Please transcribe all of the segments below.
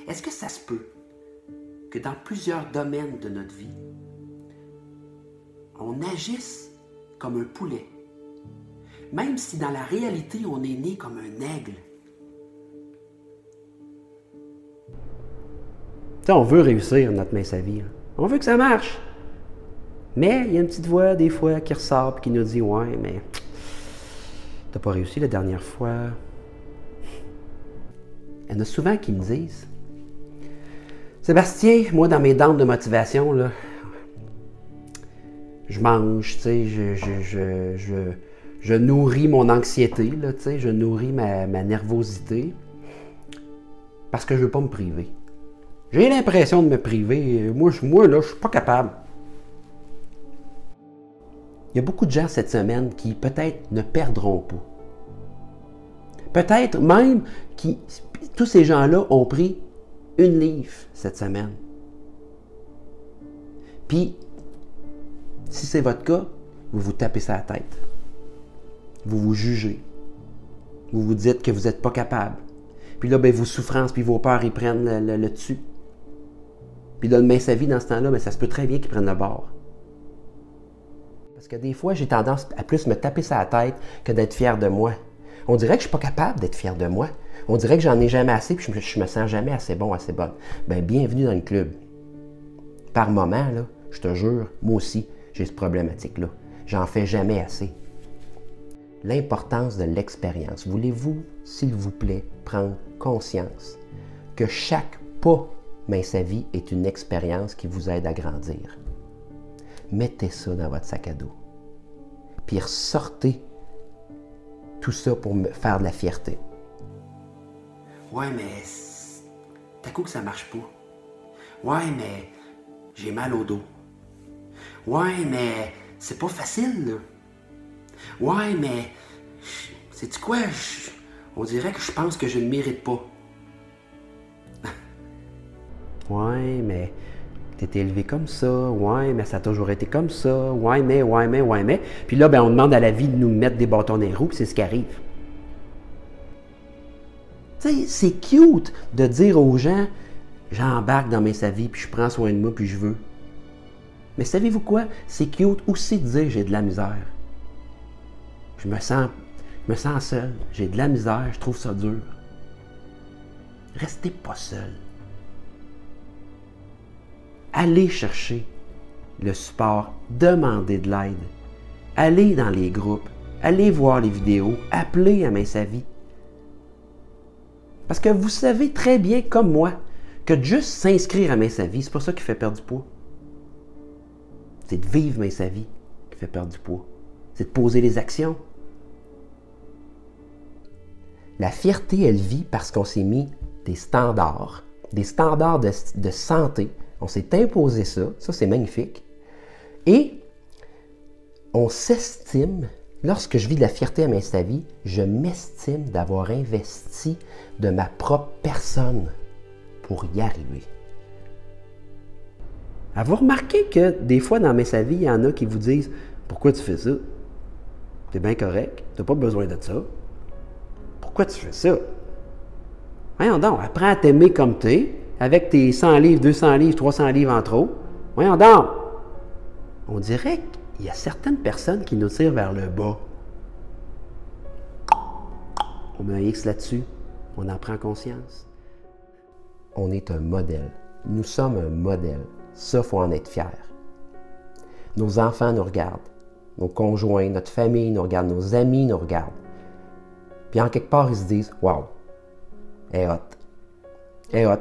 Est-ce que ça se peut que dans plusieurs domaines de notre vie, on agisse comme un poulet, même si dans la réalité, on est né comme un aigle? T'sais, on veut réussir notre mince à vie. On veut que ça marche. Mais il y a une petite voix, des fois, qui ressort et qui nous dit « Ouais, mais t'as pas réussi la dernière fois. » Il y en a souvent qui me disent « Sébastien, moi, dans mes dents de motivation, là, je mange, tu sais, je nourris mon anxiété, là, tu sais, je nourris ma nervosité parce que je veux pas me priver. J'ai l'impression de me priver. Moi là, je suis pas capable. » Il y a beaucoup de gens cette semaine qui peut-être ne perdront pas. Peut-être même que tous ces gens-là ont pris 1 livre cette semaine. Puis, si c'est votre cas, vous vous tapez ça à la tête. Vous vous jugez. Vous vous dites que vous n'êtes pas capable. Puis là, vos souffrances puis vos peurs, ils prennent le dessus. Puis là, le mince à vie, dans ce temps-là, ça se peut très bien qu'ils prennent le bord. Parce que des fois, j'ai tendance à plus me taper ça à la tête que d'être fier de moi. On dirait que je ne suis pas capable d'être fier de moi. On dirait que j'en ai jamais assez puis je me sens jamais assez bon, assez bonne. Bienvenue dans le club. Par moment, là, je te jure, moi aussi, j'ai cette problématique-là. J'en fais jamais assez. L'importance de l'expérience. Voulez-vous, s'il vous plaît, prendre conscience que chaque pas mince à vie est une expérience qui vous aide à grandir? Mettez ça dans votre sac à dos. Puis ressortez tout ça pour me faire de la fierté. Ouais, mais t'as coup que ça marche pas. Ouais, mais j'ai mal au dos. Ouais, mais c'est pas facile, là. Ouais, mais sais-tu quoi? On dirait que je pense que je ne mérite pas. Ouais, mais t'es élevé comme ça. Ouais, mais ça a toujours été comme ça. Ouais, mais. Puis là, on demande à la vie de nous mettre des bâtons dans les roues, puis c'est ce qui arrive. Tu sais, c'est cute de dire aux gens, j'embarque dans mes savies, puis je prends soin de moi, puis je veux. Mais savez-vous quoi? C'est cute aussi de dire j'ai de la misère. Je me sens seul, j'ai de la misère, je trouve ça dur. Restez pas seul. Allez chercher le support, demandez de l'aide. Allez dans les groupes, allez voir les vidéos, appelez à Mince à vie. Parce que vous savez très bien, comme moi, que de juste s'inscrire à Mince à vie, c'est pas ça qui fait perdre du poids. C'est de vivre Mince à vie qui fait perdre du poids. C'est de poser les actions. La fierté, elle vit parce qu'on s'est mis des standards de santé. On s'est imposé ça c'est magnifique. Et on s'estime, lorsque je vis de la fierté à Mince à vie, je m'estime d'avoir investi de ma propre personne pour y arriver. Avez-vous remarqué que des fois dans Mince à vie, il y en a qui vous disent « Pourquoi tu fais ça? T'es bien correct, t'as pas besoin de ça. Pourquoi tu fais ça? Voyons donc, apprends à t'aimer comme t'es, avec tes 100 livres, 200 livres, 300 livres en trop. Voyons donc! » On dirait qu'il y a certaines personnes qui nous tirent vers le bas. On met un X là-dessus, on en prend conscience. On est un modèle. Nous sommes un modèle. Ça, il faut en être fier. Nos enfants nous regardent. Nos conjoints, notre famille nous regarde, nos amis nous regardent. Puis en quelque part, ils se disent « Wow, elle est hot. Elle est hot,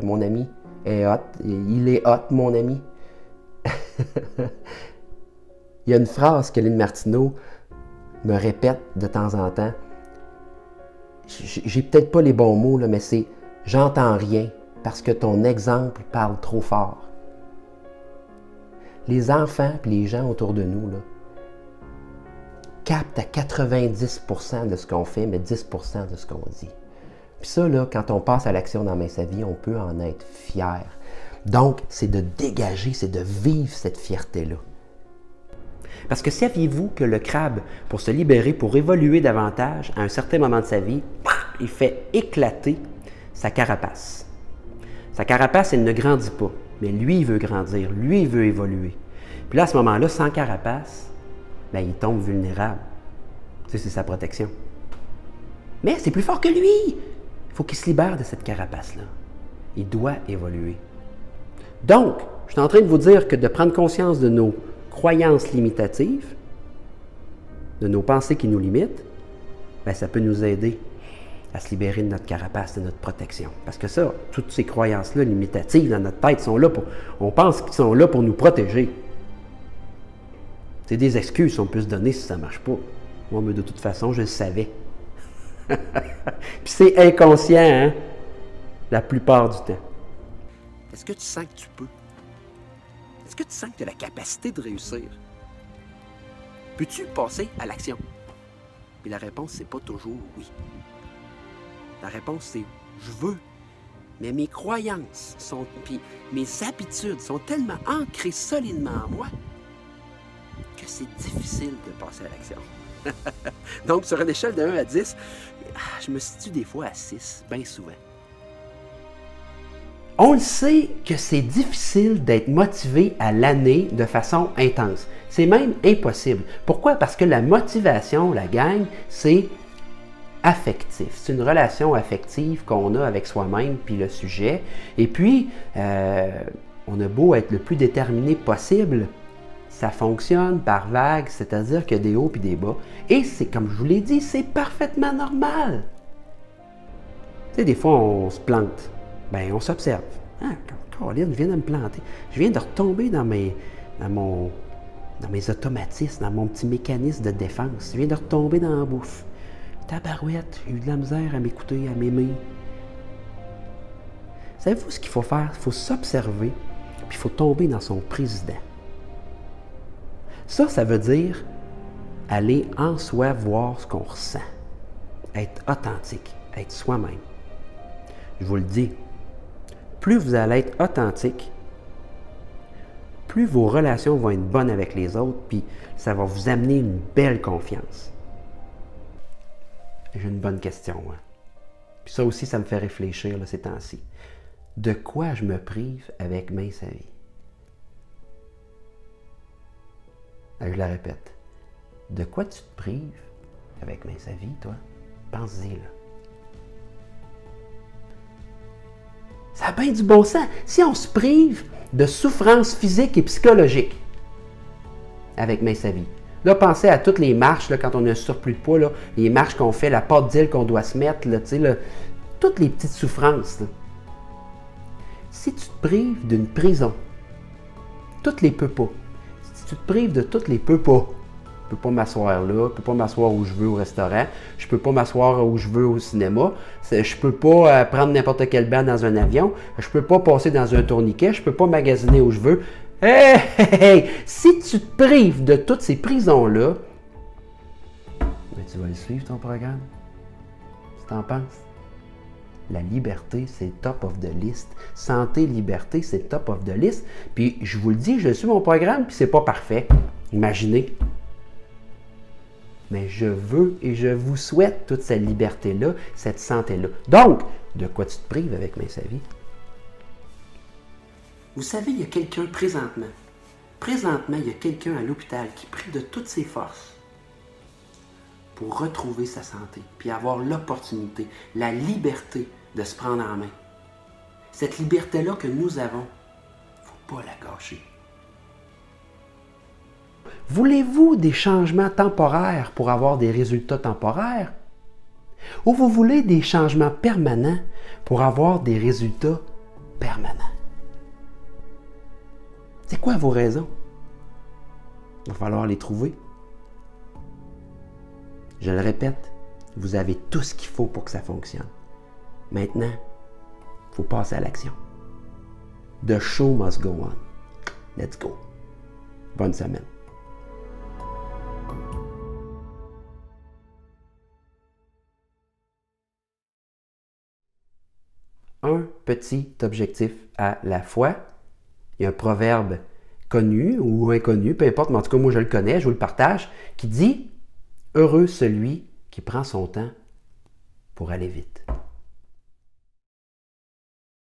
mon ami. Elle est hot. Il est hot, mon ami. » Il y a une phrase que Lynn Martineau me répète de temps en temps. J'ai peut-être pas les bons mots, là, mais c'est « J'entends rien parce que ton exemple parle trop fort. » Les enfants et les gens autour de nous là, captent à 90% de ce qu'on fait, mais 10% de ce qu'on dit. Puis ça, là, quand on passe à l'action dans Mince à vie, on peut en être fier. Donc, c'est de dégager, c'est de vivre cette fierté-là. Parce que saviez-vous que le crabe, pour se libérer, pour évoluer davantage, à un certain moment de sa vie, il fait éclater sa carapace. Sa carapace, elle ne grandit pas. Mais lui, il veut grandir. Lui, il veut évoluer. Puis là, à ce moment-là, sans carapace, ben, il tombe vulnérable. Tu sais, c'est sa protection. Mais c'est plus fort que lui. Il faut qu'il se libère de cette carapace-là. Il doit évoluer. Donc, je suis en train de vous dire que de prendre conscience de nos croyances limitatives, de nos pensées qui nous limitent, ben, ça peut nous aider à se libérer de notre carapace, de notre protection. Parce que ça, toutes ces croyances-là limitatives dans notre tête sont là pour... On pense qu'ils sont là pour nous protéger. C'est des excuses qu'on peut se donner si ça ne marche pas. Moi, mais de toute façon, je le savais. Puis c'est inconscient, hein? La plupart du temps. Est-ce que tu sens que tu peux? Est-ce que tu sens que tu as la capacité de réussir? Peux-tu passer à l'action? Puis la réponse, c'est pas toujours oui. La réponse, c'est je veux. Mais mes croyances puis mes habitudes sont tellement ancrées solidement en moi que c'est difficile de passer à l'action. Donc, sur une échelle de 1 à 10, je me situe des fois à 6, bien souvent. On le sait que c'est difficile d'être motivé à l'année de façon intense. C'est même impossible. Pourquoi? Parce que la motivation, la gang, c'est affectif. C'est une relation affective qu'on a avec soi-même puis le sujet. Et puis, on a beau être le plus déterminé possible, ça fonctionne par vagues, c'est-à-dire qu'il y a des hauts puis des bas. Et c'est, comme je vous l'ai dit, c'est parfaitement normal. Tu sais, des fois, on se plante. Bien, on s'observe. Ah, Caroline vient de me planter. Je viens de retomber dans mes automatismes, dans mon petit mécanisme de défense. Je viens de retomber dans la bouffe. Tabarouette, j'ai eu de la misère à m'écouter, à m'aimer. Savez-vous ce qu'il faut faire? Il faut s'observer, puis il faut tomber dans son président. Ça veut dire aller en soi voir ce qu'on ressent. Être authentique, être soi-même. Je vous le dis, plus vous allez être authentique, plus vos relations vont être bonnes avec les autres, puis ça va vous amener une belle confiance. J'ai une bonne question. Hein? Puis ça aussi, ça me fait réfléchir là, ces temps-ci. De quoi je me prive avec Mince à vie? Je la répète. De quoi tu te prives avec Mince à vie, toi? Pense-y, là. Ça a bien du bon sens. Si on se prive de souffrances physiques et psychologiques avec Mince à vie, là, pensez à toutes les marches, là, quand on a un surplus de poids, là, les marches qu'on fait, la pâte d'île qu'on doit se mettre, là, là, toutes les petites souffrances. Là. Si tu te prives d'une prison, toutes les peux pas. Si tu te prives de toutes les peux pas, je peux pas m'asseoir là, je peux pas m'asseoir où je veux au restaurant, je peux pas m'asseoir où je veux au cinéma, je peux pas prendre n'importe quel bain dans un avion, je peux pas passer dans un tourniquet, je peux pas magasiner où je veux. Hey, hey, hey! Si tu te prives de toutes ces prisons-là, ben tu vas le suivre ton programme. Qu'est-ce que tu en penses? La liberté, c'est top of the list. Santé, liberté, c'est top of the list. Puis je vous le dis, je suis mon programme, puis c'est pas parfait. Imaginez. Mais je veux et je vous souhaite toute cette liberté-là, cette santé-là. Donc, de quoi tu te prives avec Mince à vie? Vous savez, il y a quelqu'un présentement. Présentement, il y a quelqu'un à l'hôpital qui prie de toutes ses forces pour retrouver sa santé, puis avoir l'opportunité, la liberté de se prendre en main. Cette liberté-là que nous avons, il ne faut pas la gâcher. Voulez-vous des changements temporaires pour avoir des résultats temporaires? Ou vous voulez des changements permanents pour avoir des résultats permanents? C'est quoi vos raisons? Il va falloir les trouver. Je le répète, vous avez tout ce qu'il faut pour que ça fonctionne. Maintenant, il faut passer à l'action. The show must go on. Let's go. Bonne semaine. Un petit objectif à la fois. Il y a un proverbe connu ou inconnu, peu importe, mais en tout cas, moi je le connais, je vous le partage, qui dit « Heureux celui qui prend son temps pour aller vite ».